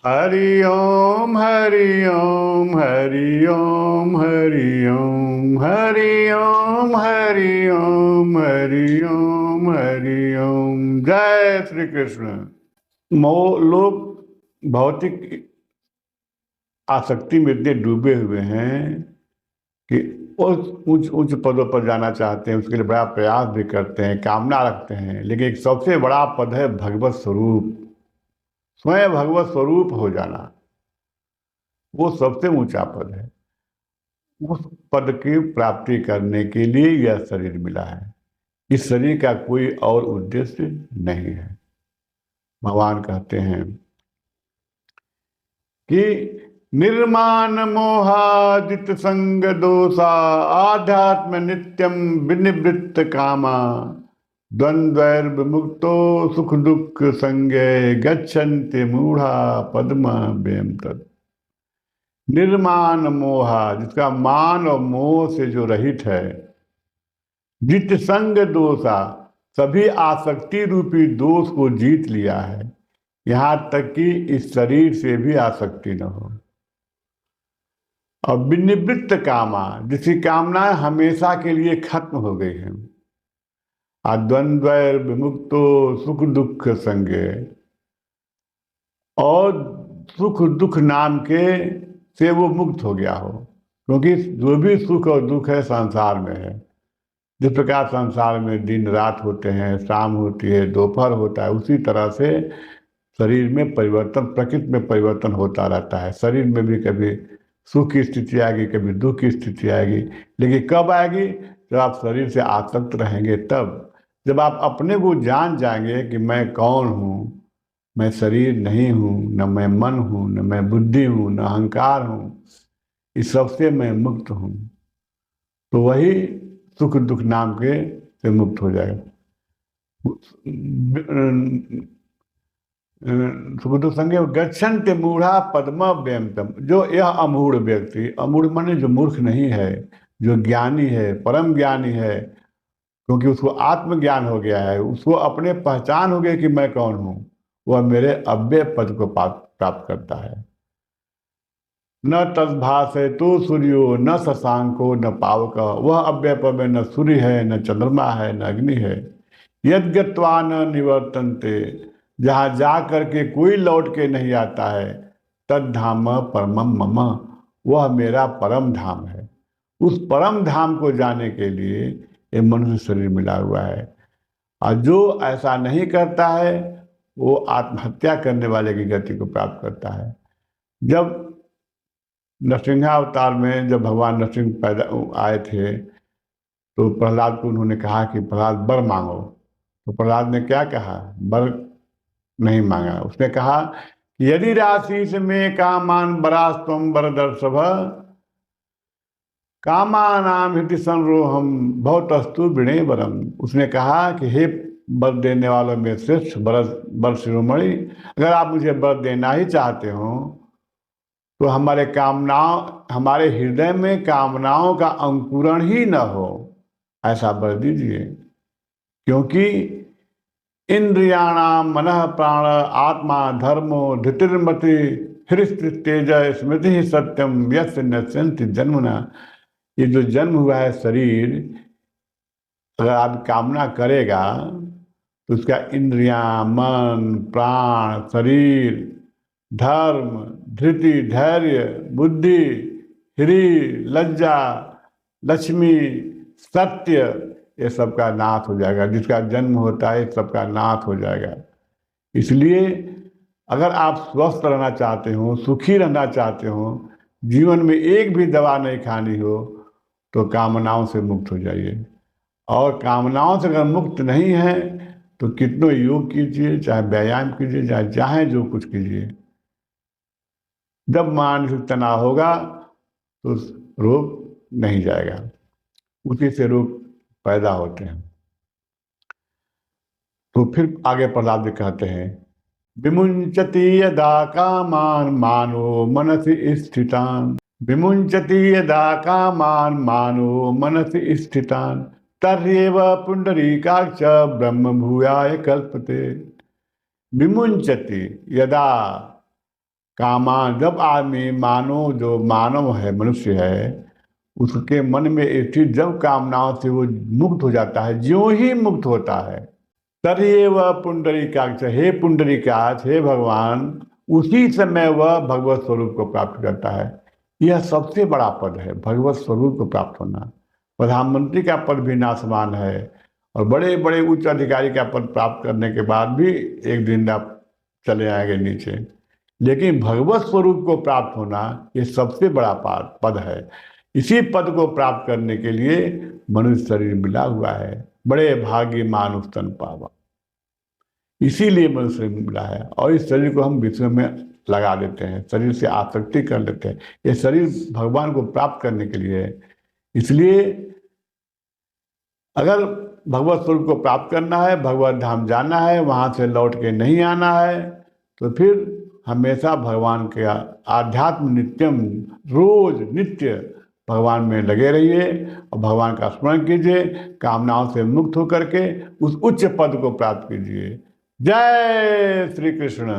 हरि ओम हरि ओम हरि ओम हरि ओम हरि ओम हरि ओम हरि ओम हरि ओम। जय श्री कृष्ण। लोग भौतिक आसक्ति में इतने डूबे हुए हैं कि उस उच्च उच्च पदों पर जाना चाहते हैं, उसके लिए बड़ा प्रयास भी करते हैं, कामना रखते हैं, लेकिन एक सबसे बड़ा पद है भगवत स्वरूप। स्वयं भगवत स्वरूप हो जाना, वो सबसे ऊंचा पद है। उस पद की प्राप्ति करने के लिए यह शरीर मिला है। इस शरीर का कोई और उद्देश्य नहीं है। भगवान कहते हैं कि निर्माण मोहादित संग दोषा आध्यात्म नित्यम विनिवृत्त कामा द्वंद्वैर्विमुक्तो सुख दुख संगे गच्छन्ति मूढ़ा पद्म व्यम तत्। निर्माण मोहा, जिसका मान और मोह से जो रहित है। जित संग दोषा, सभी आसक्ति रूपी दोष को जीत लिया है, यहां तक कि इस शरीर से भी आसक्ति न हो। और विनिवृत्त कामा, जिसकी कामनाएं हमेशा के लिए खत्म हो गई हैं। द्वंद्व विमुक्तो सुख दुख संगे, और सुख दुख नाम के से वो मुक्त हो गया हो। क्योंकि जो भी सुख और दुख है संसार में है। जिस प्रकार संसार में दिन रात होते हैं, शाम होती है, दोपहर होता है, उसी तरह से शरीर में परिवर्तन, प्रकृति में परिवर्तन होता रहता है। शरीर में भी कभी सुख की स्थिति आएगी, कभी दुख की स्थिति आएगी, लेकिन कब आएगी? जब आप शरीर से आसक्त रहेंगे तब। जब आप अपने को जान जाएंगे कि मैं कौन हूँ, मैं शरीर नहीं हूँ, न मैं मन हूँ, न मैं बुद्धि हूँ, न अहंकार हूँ, इस सबसे मैं मुक्त हूँ, तो वही सुख दुख नाम के से मुक्त हो जाएगा। सुख दुख संगे गच्छन्ति मूढ़ा पद्म व्यंतम। जो यह अमूढ़ व्यक्ति, अमूढ़ माने जो मूर्ख नहीं है, जो ज्ञानी है, परम ज्ञानी है, क्योंकि उसको आत्मज्ञान हो गया है, उसको अपने पहचान हो गई कि मैं कौन हूँ, वह मेरे अव्यय पद को प्राप्त करता है। न तद्भासे तो सूर्यो न शशांको न पावक। वह अव्यय पद में न सूर्य है, न चंद्रमा है, न अग्नि है। यद्गत्वा न निवर्तन्ते, जहाँ जा करके कोई लौट के नहीं आता है। तद्धाम परमम मम, वह मेरा परम धाम है। उस परम धाम को जाने के लिए ये मनुष्य शरीर मिला हुआ है। और जो ऐसा नहीं करता है वो आत्महत्या करने वाले की गति को प्राप्त करता है। जब नरसिंहावतार में जब भगवान नरसिंह पैदा आए थे, तो प्रहलाद को उन्होंने कहा कि प्रहलाद वर मांगो। तो प्रहलाद ने क्या कहा? वर नहीं मांगा। उसने कहा कि यदि राशि में कामान वरास्तम वरदर्शभ कामानाम हिति संरोहम भवतस्तु विणे वरम। उसने कहा कि हे वर देने वालों में श्रेष्ठ वर शिरोमणि, अगर आप मुझे वर देना ही चाहते हो तो हमारे हृदय में कामनाओं का अंकुरण ही न हो, ऐसा वर दीजिए। क्योंकि इंद्रियाणाम मनः प्राण आत्मा धर्मो धृतिर्मति हृष्ट तेज स्मृति सत्यम यस्य नश्यन्ति जन्मना। ये जो जन्म हुआ है शरीर, अगर आप कामना करेगा तो उसका इंद्रियां, मन, प्राण, शरीर, धर्म, धृति, धैर्य, बुद्धि, ह्री, लज्जा, लक्ष्मी, सत्य, ये सब का नाश हो जाएगा। जिसका जन्म होता है सबका नाश हो जाएगा। इसलिए अगर आप स्वस्थ रहना चाहते हो, सुखी रहना चाहते हो, जीवन में एक भी दवा नहीं खानी हो, तो कामनाओं से मुक्त हो जाइए। और कामनाओं से अगर मुक्त नहीं है तो कितनों योग कीजिए, चाहे व्यायाम कीजिए, चाहे चाहे जो कुछ कीजिए, जब मानसिक तनाव होगा तो रोग नहीं जाएगा, उसी से रोग पैदा होते हैं। तो फिर आगे प्रहलाद जी कहते हैं, विमुंचति यदा कामान मानो मनसि स्थितान। विमुंचति यदा कामान मानो मनसि स्थितान तर्येव पुंडरीकाक्ष ब्रह्म भूयाय कल्पते। विमुंचति यदा, कामा, जब आदमी मानव, जो मानव है, मनुष्य है, उसके मन में स्थित जब कामनाओं से वो मुक्त हो जाता है, ज्यों ही मुक्त होता है, तभी वह पुंडरीकाक्ष, हे पुंडरीकाक्ष, हे भगवान, उसी समय वह भगवत स्वरूप को प्राप्त करता है। यह सबसे बड़ा पद है, भगवत स्वरूप को प्राप्त होना। प्रधानमंत्री का पद भी नासमान है, और बड़े बड़े उच्च अधिकारी का पद प्राप्त करने के बाद भी एक दिन आप चले आएंगे नीचे, लेकिन भगवत स्वरूप को प्राप्त होना ये सबसे बड़ा पद है। इसी पद को प्राप्त करने के लिए मनुष्य शरीर मिला हुआ है। बड़े भाग्य मानुष तन पावा, इसीलिए मनुष्य शरीर मिला है। और इस शरीर को हम विश्व में लगा देते हैं, शरीर से आसक्ति कर लेते हैं। ये शरीर भगवान को प्राप्त करने के लिए है। इसलिए अगर भगवत स्वरूप को प्राप्त करना है, भगवत धाम जाना है, वहाँ से लौट के नहीं आना है, तो फिर हमेशा भगवान के आध्यात्म नित्यम, रोज नित्य भगवान में लगे रहिए और भगवान का स्मरण कीजिए। कामनाओं से मुक्त होकर के उस उच्च पद को प्राप्त कीजिए। जय श्री कृष्ण।